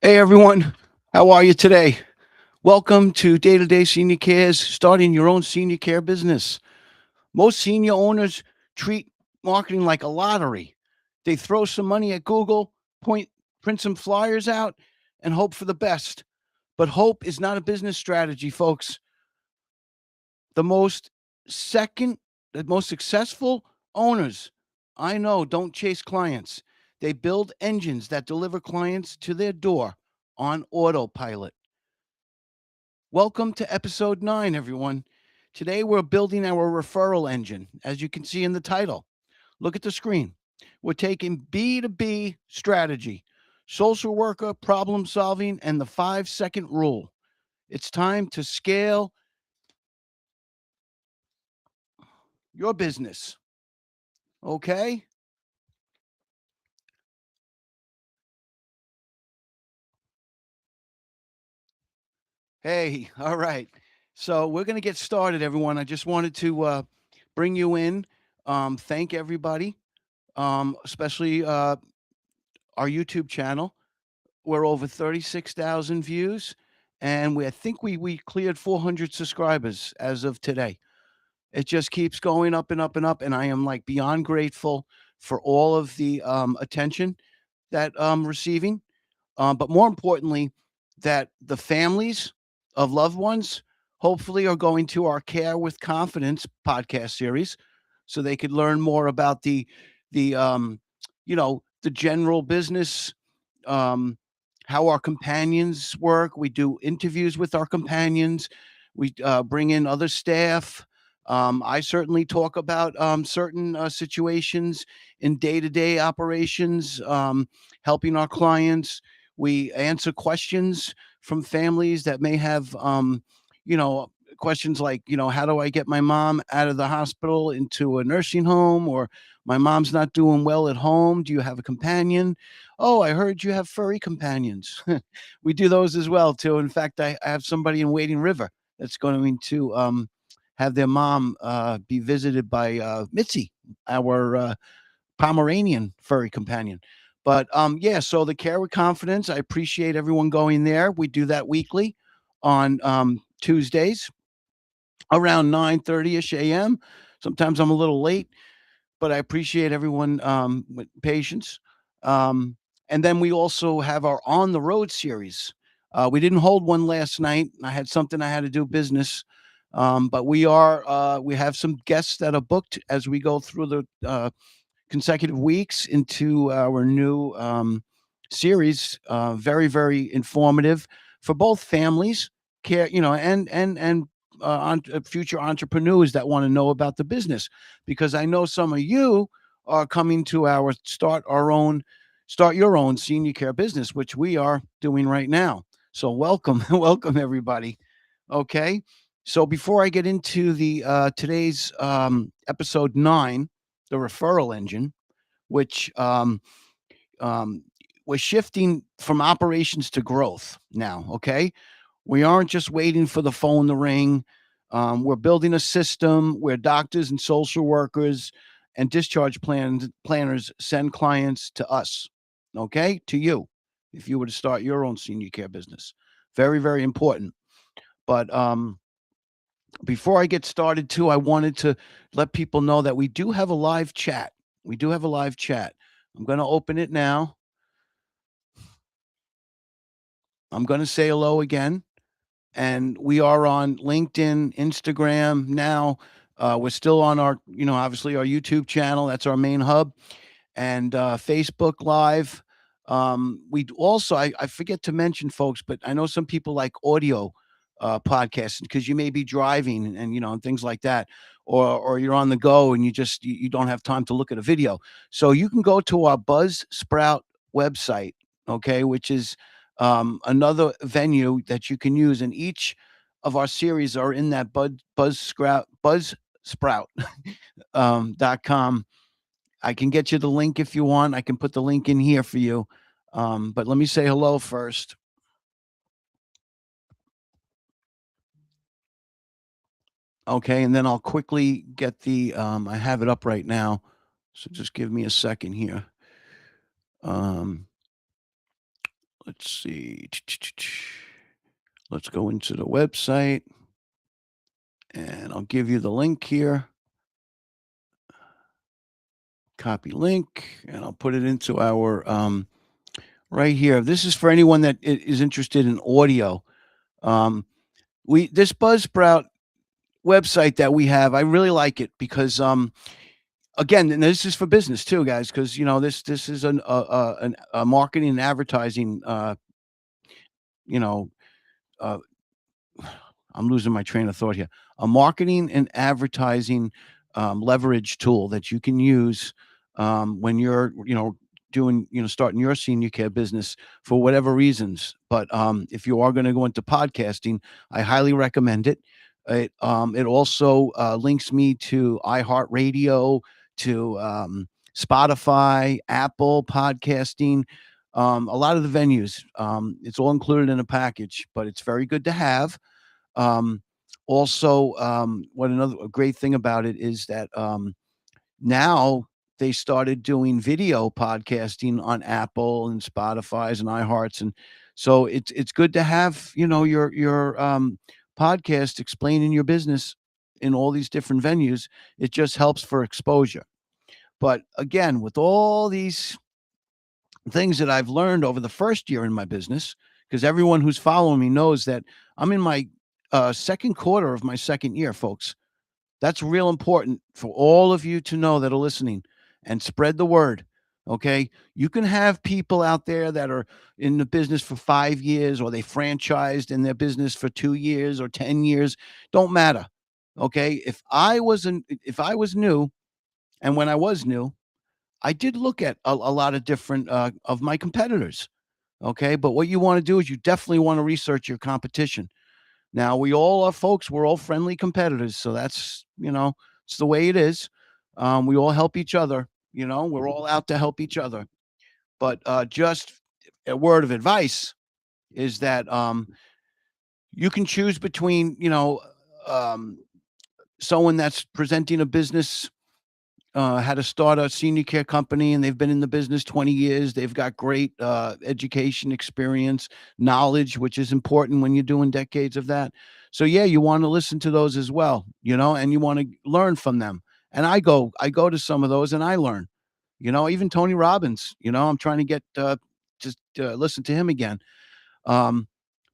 Hey everyone, how are you today? Welcome to Day to Day Senior Cares, starting your own senior care business. Most senior owners treat marketing like a lottery. They throw some money at Google, print some flyers out, and hope for the best. But hope is not a business strategy, folks. The most second, the most successful owners I know don't chase clients. They build engines that deliver clients to their door on autopilot. Welcome to episode 9, everyone. Today we're building our referral engine, as you can see in the title. Look at the screen. We're taking B2B strategy, social worker problem solving, and the 5-second rule. It's time to scale your business. Okay? Hey, all right. So we're going to get started, everyone. I just wanted to bring you in, thank everybody, especially our YouTube channel. We're over 36,000 views, and I think we cleared 400 subscribers as of today. It just keeps going up and up and up, and I am like beyond grateful for all of the attention that I'm receiving. But more importantly, that the families of loved ones hopefully are going to our Care with Confidence podcast series, so they could learn more about the the general business, um, how our companions work. We do interviews with our companions. We bring in other staff. I certainly talk about certain situations in day to day operations, helping our clients. We answer questions from families that may have, you know, questions like, how do I get my mom out of the hospital into a nursing home? Or my mom's not doing well at home. Do you have a companion? Oh, I heard you have furry companions. We do those as well too. In fact, I have somebody in Wading River that's going to have their mom be visited by Mitzi, our Pomeranian furry companion. But yeah, so the Care with Confidence, I appreciate everyone going there. We do that weekly on Tuesdays around 9:30ish a.m. Sometimes I'm a little late, but I appreciate everyone with patience. Um, and then we also have our On the Road series. We didn't hold one last night. I had something I had to do business. But we have some guests that are booked as we go through the consecutive weeks into our new series. Very, very informative for both families, and future entrepreneurs that want to know about the business. Because I know some of you are coming to our start your own senior care business, which we are doing right now. So welcome, welcome everybody. Okay. So before I get into the today's episode 9, the referral engine, which um, we're shifting from operations to growth now. Okay, we aren't just waiting for the phone to ring. We're building a system where doctors and social workers and planners send clients to us. Okay, to you, if you were to start your own senior care business. Very, very important. But before I get started, too, I wanted to let people know that we do have a live chat. We do have a live chat. I'm going to open it now. I'm going to say hello again. And we are on LinkedIn, Instagram now. We're still on our, obviously our YouTube channel. That's our main hub, and Facebook Live. We also, I forget to mention, folks, but I know some people like audio podcasts because you may be driving and things like that, or you're on the go and you don't have time to look at a video. So you can go to our Buzzsprout website, okay, which is another venue that you can use, and each of our series are in that Buzzsprout .com. I can get you the link if you want. I can put the link in here for you. But let me say hello first. Okay, and then I'll quickly get I have it up right now. So just give me a second here. Um, let's see. Let's go into the website and I'll give you the link here. Copy link, and I'll put it into our right here. This is for anyone that is interested in audio. Um, we this Buzzsprout website that we have, I really like it because again, and this is for business too, guys, because this is a marketing and advertising you know uh, I'm losing my train of thought here. A marketing and advertising leverage tool that you can use when you're, doing, starting your senior care business for whatever reasons. But if you are going to go into podcasting, I highly recommend it. It also links me to iHeartRadio, to Spotify, Apple podcasting, a lot of the venues. It's all included in a package, but it's very good to have. um, Also, what another a great thing about it is that now they started doing video podcasting on Apple and Spotify's and iHearts, and so it's good to have your podcast explaining your business in all these different venues. It just helps for exposure. But again, with all these things that I've learned over the first year in my business, because everyone who's following me knows that I'm in my second quarter of my second year, folks. That's real important for all of you to know that are listening, and spread the word. Okay. You can have people out there that are in the business for 5 years, or they franchised in their business for 2 years or 10 years. Don't matter. Okay. If I was new, and when I was new, I did look at a lot of different of my competitors. Okay. But what you want to do is you definitely want to research your competition. Now, we all are folks, we're all friendly competitors. So it's the way it is. We all help each other. We're all out to help each other. But just a word of advice is that you can choose between, um, someone that's presenting a business, how to start a senior care company, and they've been in the business 20 years. They've got great education, experience, knowledge, which is important when you're doing decades of that. So yeah, you want to listen to those as well, and you want to learn from them. And I go to some of those and I learn. Even Tony Robbins. I'm trying to get just listen to him again. Um,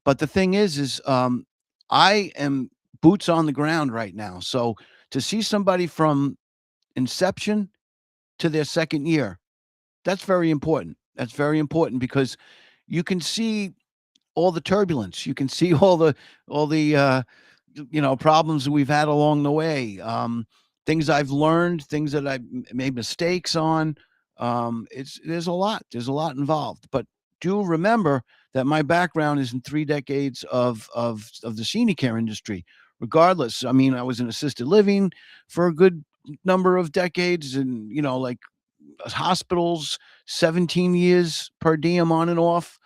but the thing is I am boots on the ground right now. So to see somebody from inception to their second year. That's very important. That's very important because you can see all the turbulence. You can see all the problems that we've had along the way. Things I've learned, things that I've made mistakes on. It's There's a lot. There's a lot involved. But do remember that my background is in 3 decades of the senior care industry. Regardless, I mean, I was in assisted living for a good number of decades, and like hospitals, 17 years per diem on and off,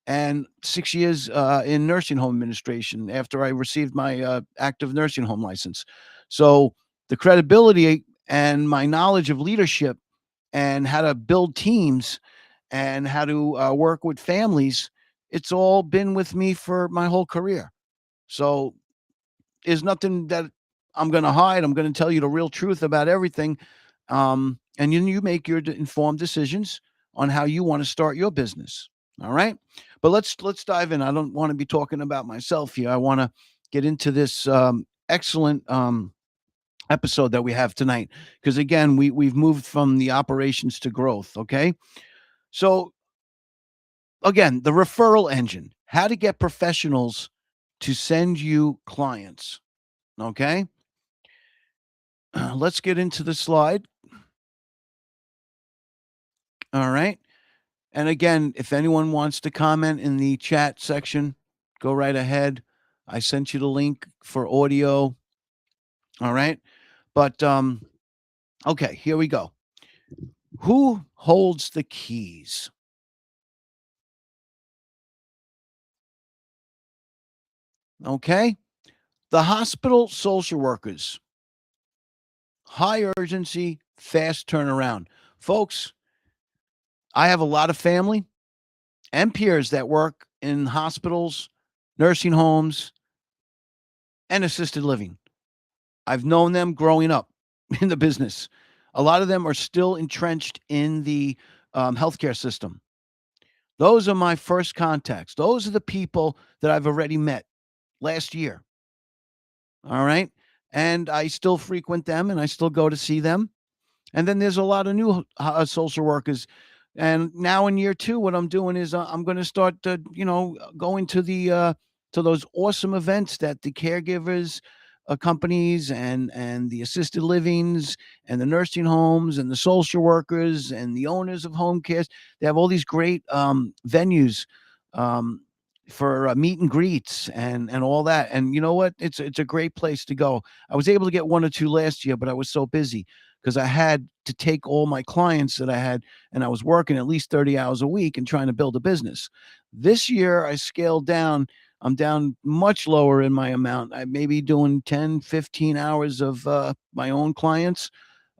and 6 years in nursing home administration after I received my active nursing home license. So the credibility and my knowledge of leadership and how to build teams and how to work with families, it's all been with me for my whole career. So there's nothing that I'm going to hide. I'm going to tell you the real truth about everything. And you make your informed decisions on how you want to start your business. All right. But let's dive in. I don't want to be talking about myself here. I want to get into this excellent episode that we have tonight. Because again, we've moved from the operations to growth. Okay. So again, the referral engine, how to get professionals to send you clients. Okay. Let's get into the slide. All right. And again, if anyone wants to comment in the chat section, go right ahead. I sent you the link for audio. All right. But okay, here we go. Who holds the keys? Okay. The hospital social workers. High urgency, fast turnaround. Folks, I have a lot of family. and peers that work in hospitals, nursing homes, and assisted living. I've known them growing up in the business. A lot of them are still entrenched in the healthcare system. Those are my first contacts. Those are the people that I've already met last year. All right. And I still frequent them and I still go to see them. And then there's a lot of new social workers. And now in year two, what I'm doing is I'm going to start, going to those awesome events that the caregivers companies and the assisted livings and the nursing homes and the social workers and the owners of home cares. They have all these great venues um, for meet and greets and all that. And you know what? It's a great place to go. I was able to get one or two last year, but I was so busy because I had to take all my clients that I had, and I was working at least 30 hours a week and trying to build a business. This year, I scaled down. I'm down much lower in my amount. I may be doing 10, 15 hours of my own clients.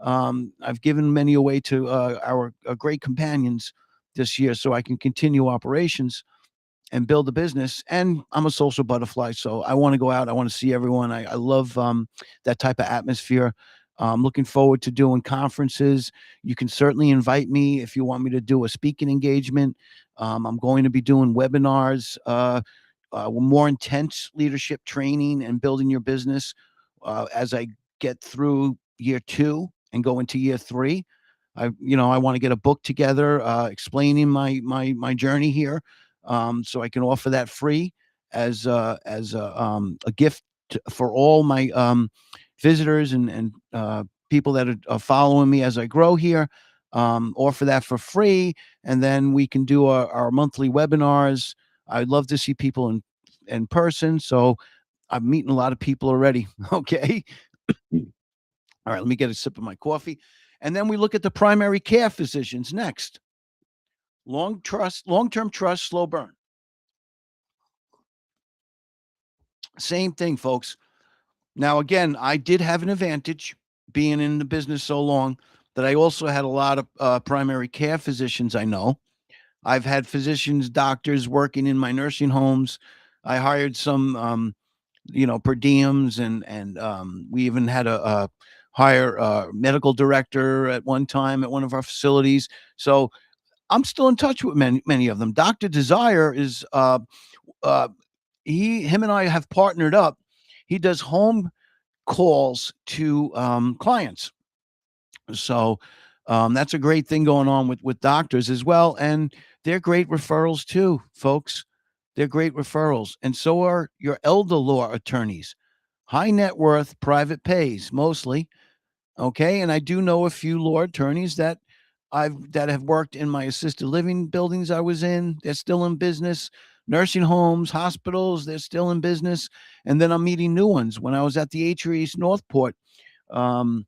I've given many away to our great companions this year so I can continue operations and build a business. And I'm a social butterfly, so I want to go out. I want to see everyone. I love that type of atmosphere. I'm looking forward to doing conferences. You can certainly invite me if you want me to do a speaking engagement. I'm going to be doing webinars, more intense leadership training and building your business as I get through year two and go into year three. I want to get a book together explaining my journey here, so I can offer that free as a gift for all my visitors and people that are following me as I grow here. Offer that for free, and then we can do our monthly webinars. I'd love to see people in person, so I'm meeting a lot of people already. Okay. All right, let me get a sip of my coffee. And then we look at the primary care physicians next. Long-term trust, slow burn. Same thing, folks. Now, again, I did have an advantage being in the business so long that I also had a lot of primary care physicians I know. I've had physicians, doctors working in my nursing homes. I hired some, per diems, and we even had a hire medical director at one time at one of our facilities. So I'm still in touch with many of them. Dr. Desire is uh, him and I have partnered up. He does home calls to clients. So that's a great thing going on with doctors as well, and they're great referrals too, folks. They're great referrals, and so are your elder law attorneys. High net worth, private pays mostly. Okay, and I do know a few law attorneys that have worked in my assisted living buildings I was in. They're still in business. Nursing homes, hospitals, they're still in business. And then I'm meeting new ones. When I was at the Atria East Northport, um,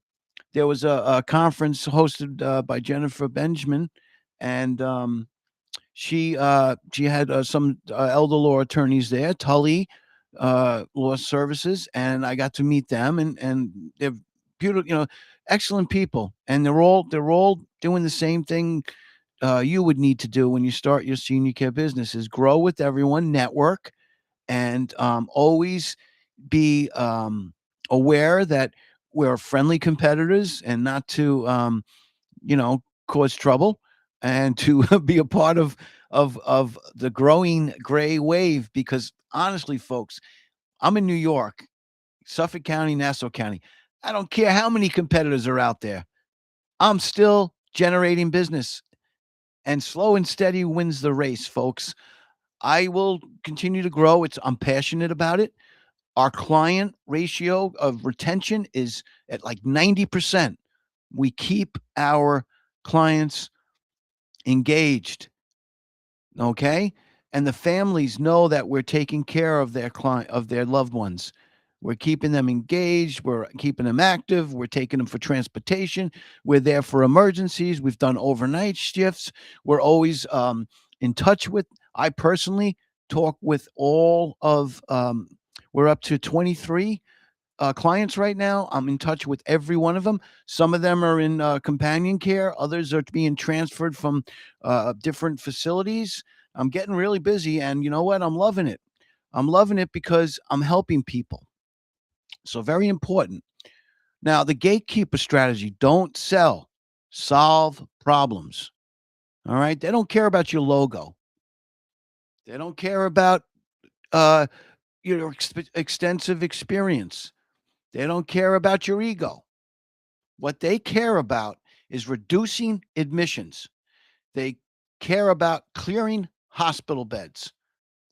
there was a conference hosted by Jennifer Benjamin, and she had some elder law attorneys there, Tully Law Services, and I got to meet them, and they're beautiful, excellent people, and they're all doing the same thing you would need to do when you start your senior care business: is grow with everyone, network, and always be aware that we're friendly competitors and not to cause trouble, and to be a part of the growing gray wave. Because honestly, folks, I'm in New York, Suffolk County, Nassau County. I don't care how many competitors are out there. I'm still generating business, and slow and steady wins the race, folks. I will continue to grow. I'm passionate about it. Our client ratio of retention is at like 90%. We keep our clients engaged, okay? And the families know that we're taking care of their loved ones. We're keeping them engaged, we're keeping them active, we're taking them for transportation, we're there for emergencies, we've done overnight shifts. We're always in touch with I personally talk with all of we're up to 23 clients right now. I'm in touch with every one of them. Some of them are in companion care. Others are being transferred from different facilities. I'm getting really busy, and you know what? I'm loving it. I'm loving it because I'm helping people. So very important. Now, the gatekeeper strategy, don't sell, solve problems. All right. They don't care about your logo. They don't care about uh, your extensive experience. They don't care about your ego. What they care about is reducing admissions. They care about clearing hospital beds.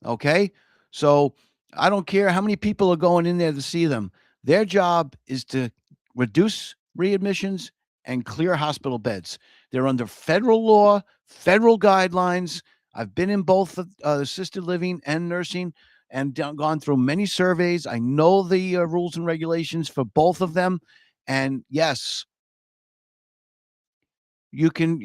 Okay. So I don't care how many people are going in there to see them. Their job is to reduce readmissions and clear hospital beds. They're under federal law, federal guidelines. I've been in both assisted living and nursing and gone through many surveys. I know the rules and regulations for both of them. And yes, you can,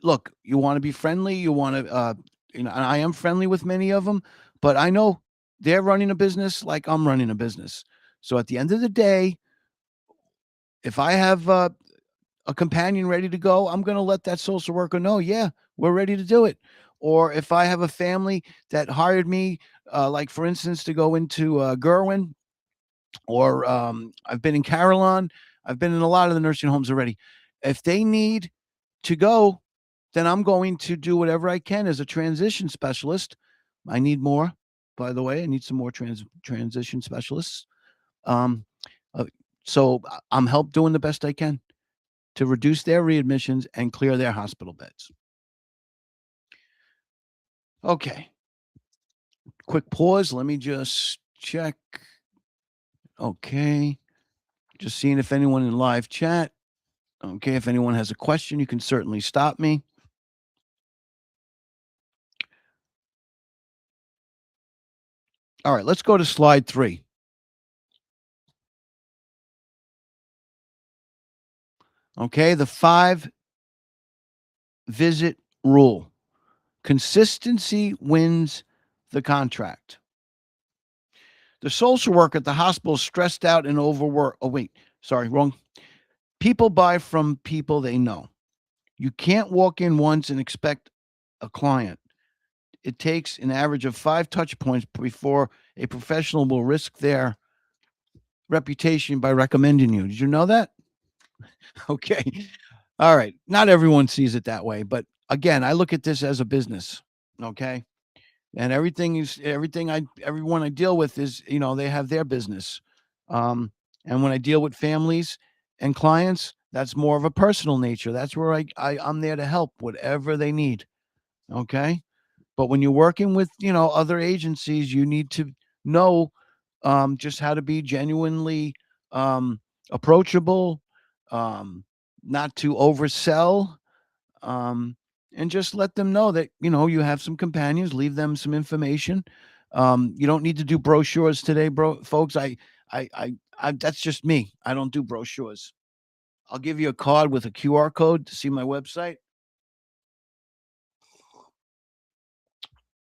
look, you want to be friendly, you want to, and I am friendly with many of them, but I know they're running a business like I'm running a business. So at the end of the day, if I have a companion ready to go, I'm going to let that social worker know, yeah, we're ready to do it. Or if I have a family that hired me, like for instance, to go into Gerwin, or I've been in Carillon, I've been in a lot of the nursing homes already. If they need to go, then I'm going to do whatever I can as a transition specialist. I need more, by the way. I need some more transition specialists. Um, uh, so I'm help doing the best I can to reduce their readmissions and clear their hospital beds. Okay, quick pause. Let me just check. Okay, just seeing if anyone in live chat. Okay, if anyone has a question, you can certainly stop me. All right, let's go to slide 3. Okay, the 5 visit rule. Consistency wins the contract. The social worker at the hospital is stressed out and overworked. Oh, wait, sorry, wrong. People buy from people they know. You can't walk in once and expect a client. It takes an average of 5 touch points before a professional will risk their reputation by recommending you. Did you know that? Okay. All right. Not everyone sees it that way, but again, I look at this as a business. Okay. And everyone I deal with is, they have their business. Um, and when I deal with families and clients, that's more of a personal nature. That's where I'm there to help whatever they need. Okay. But when you're working with, other agencies, you need to know just how to be genuinely approachable, um, not to oversell, um, and just let them know that you have some companions. Leave them some information. You don't need to do brochures today, folks. I that's just me. I don't do brochures. I'll give you a card with a QR code to see my website,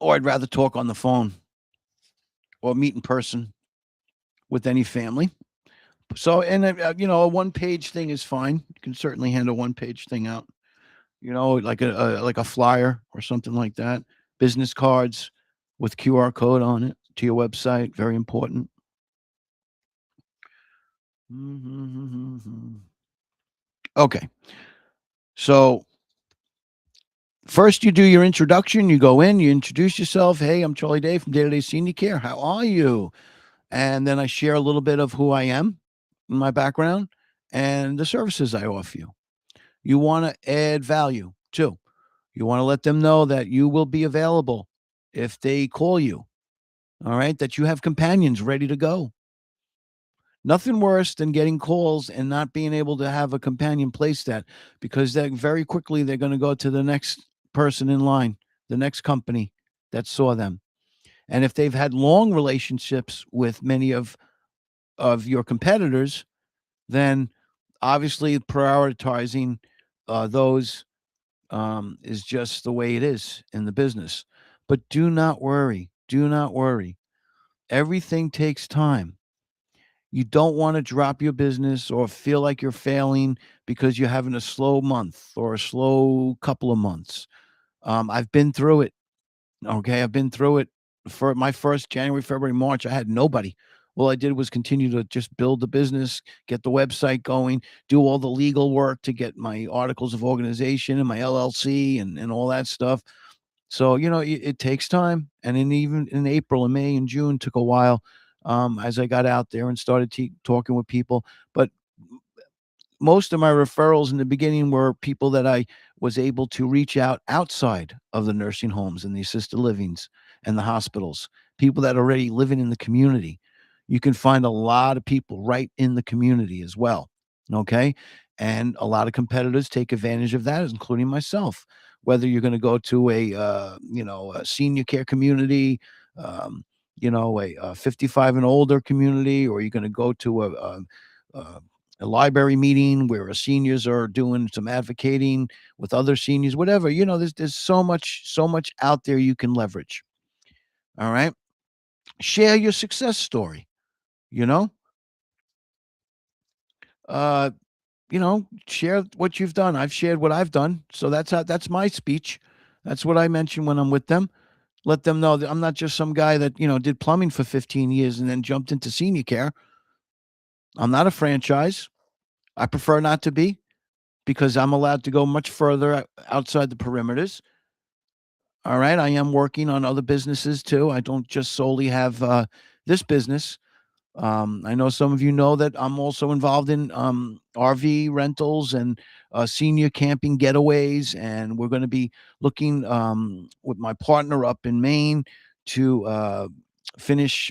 or I'd rather talk on the phone or meet in person with any family. So, and a one-page thing is fine. You can certainly hand a one-page thing out. Like a flyer or something like that. Business cards with QR code on it to your website. Very important. Okay. So first you do your introduction. You go in, you introduce yourself. Hey, I'm Charlie Day from Day to Day Senior Care. How are you? And then I share a little bit of who I am, my background, and the services I offer you. You want to add value too. You want to let them know that you will be available if they call you. All right. That you have companions ready to go. Nothing worse than getting calls and not being able to have a companion place that, because then very quickly they're going to go to the next person in line, the next company that saw them. And if they've had long relationships with many of your competitors, then obviously prioritizing those is just the way it is in the business. But do not worry. Do not worry. Everything takes time. You don't want to drop your business or feel like you're failing because you're having a slow month or a slow couple of months. I've been through it. Okay, I've been through it. For my first January, February, March, I had nobody. All I did was continue to just build the business, get the website going, do all the legal work to get my articles of organization and my LLC and all that stuff. So, it takes time. And even in April and May and June took a while, as I got out there and started talking with people. But most of my referrals in the beginning were people that I was able to reach out outside of the nursing homes and the assisted livings and the hospitals, people that are already living in the community. You can find a lot of people right in the community as well. Okay. And a lot of competitors take advantage of that, including myself. Whether you're going to go to a senior care community, um, a 55 and older community, or you're going to go to a library meeting where seniors are doing some advocating with other seniors, whatever. There's so much out there you can leverage. All right. Share your success story, you know? Uh, share what you've done. I've shared what I've done. So that's my speech. That's what I mention when I'm with them. Let them know that I'm not just some guy that, did plumbing for 15 years and then jumped into senior care. I'm not a franchise. I prefer not to be, because I'm allowed to go much further outside the perimeters. All right. I am working on other businesses too. I don't just solely have this business. I know some of you know that I'm also involved in RV rentals and senior camping getaways, and we're going to be looking with my partner up in Maine to finish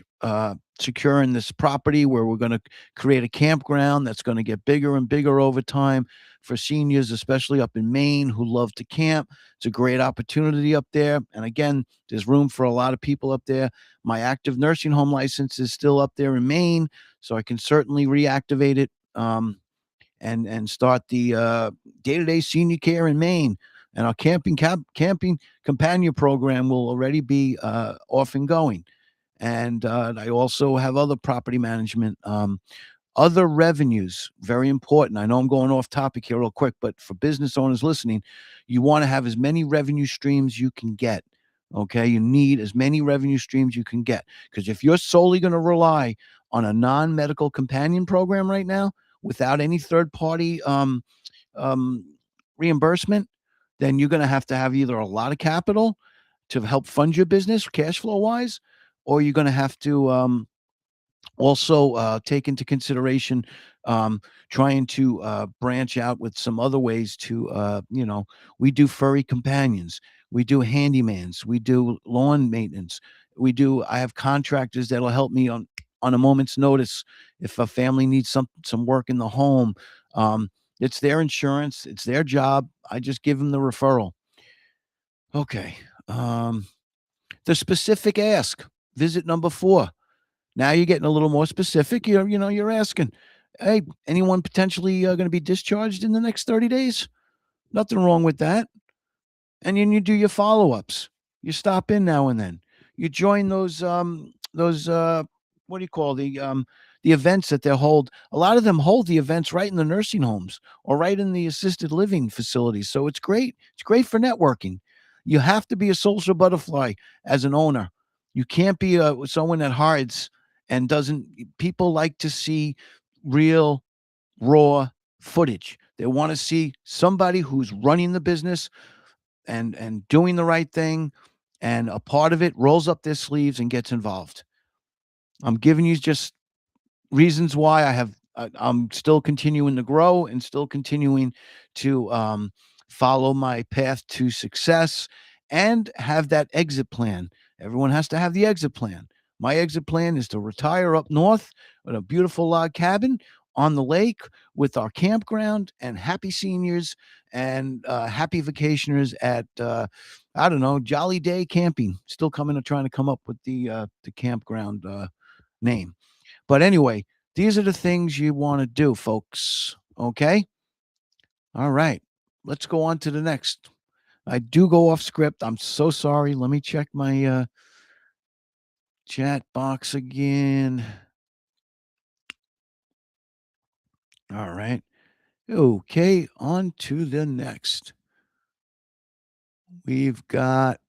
securing this property where we're going to create a campground that's going to get bigger and bigger over time for seniors, especially up in Maine, who love to camp. It's a great opportunity up there, and again, there's room for a lot of people up there. My active nursing home license is still up there in Maine, so I can certainly reactivate it, and start the day-to-day senior care in Maine. And our camping companion program will already be off and going. And I also have other property management, other revenues, very important. I know I'm going off topic here real quick, but for business owners listening, you want to have as many revenue streams you can get. Okay. You need as many revenue streams you can get. Because if you're solely going to rely on a non medical companion program right now without any third party um, reimbursement, then you're going to have either a lot of capital to help fund your business cash flow wise, or you're going to have to also take into consideration um, trying to branch out with some other ways to we do furry companions, we do handymans, we do lawn maintenance, I have contractors that'll help me on a moment's notice if a family needs some work in the home. It's their insurance, it's their job, I just give them the referral. Okay. The specific ask, visit number 4. Now you're getting a little more specific. You're asking, "Hey, anyone potentially going to be discharged in the next 30 days?" Nothing wrong with that. And then you do your follow-ups. You stop in now and then. You join those what do you call the events that they hold. A lot of them hold the events right in the nursing homes or right in the assisted living facilities. So it's great. It's great for networking. You have to be a social butterfly as an owner. You can't be someone that hides and doesn't. People like to see real, raw footage. They want to see somebody who's running the business and doing the right thing, and a part of it rolls up their sleeves and gets involved. I'm giving you just reasons why I'm still continuing to grow and still continuing to follow my path to success and have that exit plan. Everyone has to have the exit plan. My exit plan is to retire up north in a beautiful log cabin on the lake with our campground and happy seniors and happy vacationers at I don't know, Jolly Day Camping. Still coming to trying to come up with the campground name. But anyway, these are the things you want to do, folks. Okay. All right. Let's go on to the next. I do go off script. I'm so sorry. Let me check my chat box again. All right. Okay. On to the next. We've got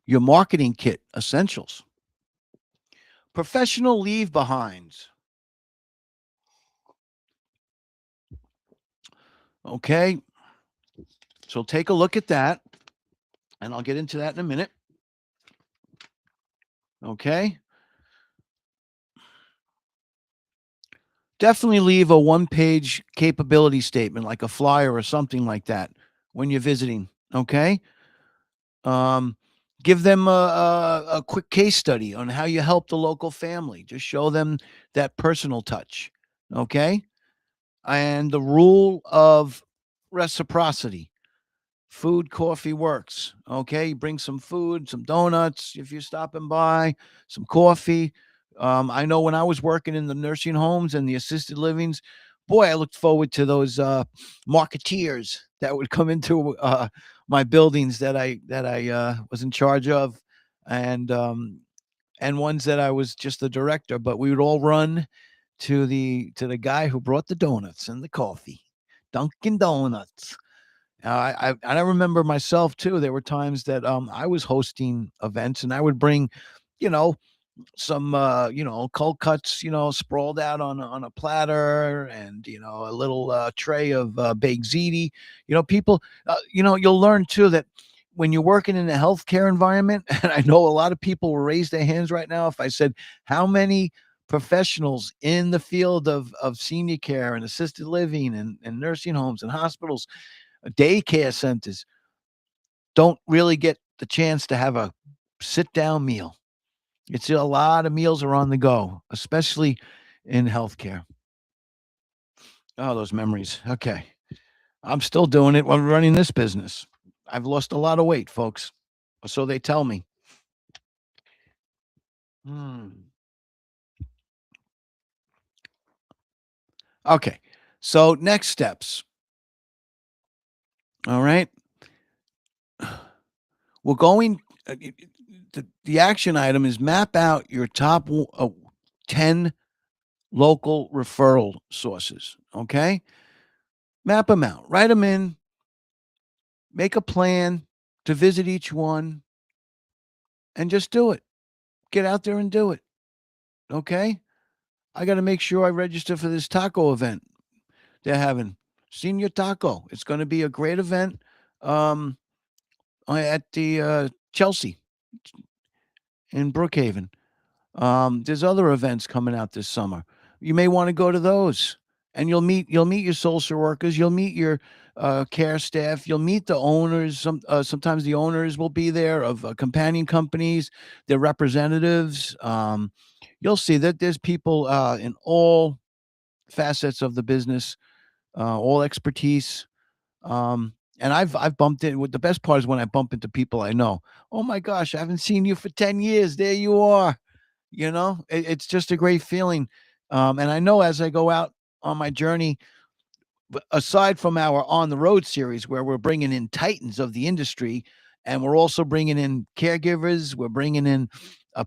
your marketing kit essentials, professional leave behinds. Okay, so take a look at that, and I'll get into that in a minute. Okay, definitely leave a one-page capability statement, like a flyer or something like that, when you're visiting. Okay, um, give them a quick case study on how you help the local family. Just show them that personal touch. Okay, and the rule of reciprocity. Food, coffee works. Okay, bring some food, some donuts if you're stopping by, some coffee. I know when I was working in the nursing homes and the assisted livings, boy, I looked forward to those marketeers that would come into my buildings that I was in charge of, and um, and ones that I was just the director. But we would all run to the guy who brought the donuts and the coffee, Dunkin' Donuts. I remember myself too. There were times that I was hosting events, and I would bring, you know, some cold cuts, sprawled out on a platter, and a little tray of baked ziti. People, you'll learn too that when you're working in a healthcare environment, and I know a lot of people will raise their hands right now if I said how many professionals in the field of senior care and assisted living and nursing homes and hospitals, daycare centers, don't really get the chance to have a sit down meal. It's a lot of meals are on the go, especially in healthcare. Oh, those memories. Okay. I'm still doing it while running this business. I've lost a lot of weight, folks. Or so they tell me. Hmm. Okay. So, next steps. All right. We're going, the action item is map out your top 10 local referral sources. Okay. Map them out, write them in, make a plan to visit each one, and just do it. Get out there and do it. Okay. I got to make sure I register for this taco event they're having. Senior Taco. It's going to be a great event um, at the Chelsea in Brookhaven. There's other events coming out this summer. You may want to go to those, and you'll meet your social workers. You'll meet your care staff. You'll meet the owners. Sometimes the owners will be there of companion companies. Their representatives. You'll see that there's people in all facets of the business, all expertise. And I've bumped in with the best part is when I bump into people I know. Oh my gosh, I haven't seen you for 10 years. There you are. It's just a great feeling. And I know as I go out on my journey, aside from our on the road series where we're bringing in titans of the industry, and we're also bringing in caregivers, we're bringing in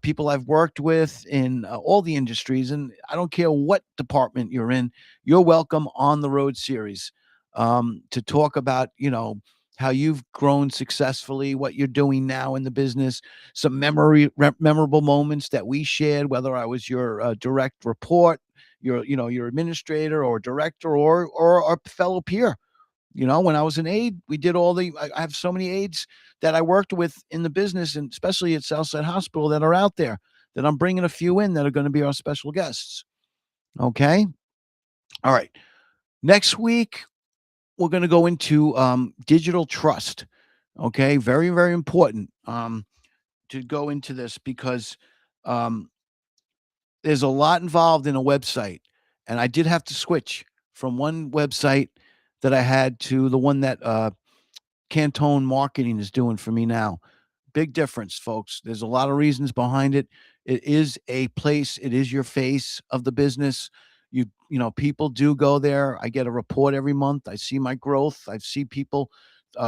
people I've worked with in all the industries, and I don't care what department you're in, you're welcome on the road series, to talk about how you've grown successfully, what you're doing now in the business, some memorable moments that we shared, whether I was your direct report, your administrator or director, or a fellow peer. When I was an aide, we did I have so many aides that I worked with in the business, and especially at Southside Hospital, that are out there, that I'm bringing a few in that are going to be our special guests. Okay. All right. Next week, we're going to go into digital trust. Okay. Very, very important to go into this because um, there's a lot involved in a website. And I did have to switch from one website that I had to the one that Cantone Marketing is doing for me now. Big difference, folks. There's a lot of reasons behind it. It is a place, it is your face of the business. People do go there. I get a report every month. I see my growth. I see people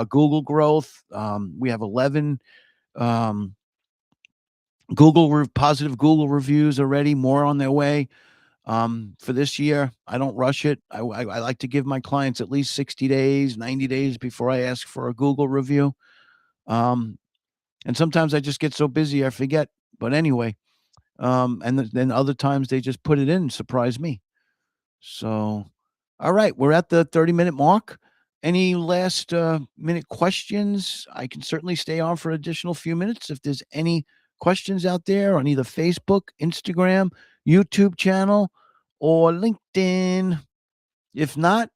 Google growth. We have 11 um, positive Google reviews already, more on their way for this year. I don't rush it. I like to give my clients at least 60 days, 90 days before I ask for a Google review. Um, And sometimes I just get so busy I forget. But anyway, and then other times they just put it in and surprise me. So, all right, we're at the 30-minute mark. Any last minute questions? I can certainly stay on for an additional few minutes if there's any questions out there on either Facebook, Instagram, YouTube channel, or LinkedIn. If not,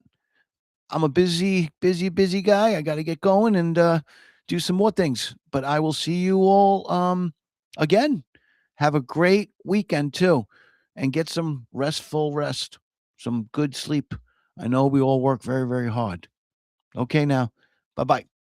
I'm a busy guy. I got to get going and do some more things. But I will see you all again. Have a great weekend too, and get some restful rest, some good sleep. I know we all work very, very hard. Okay, now, bye bye.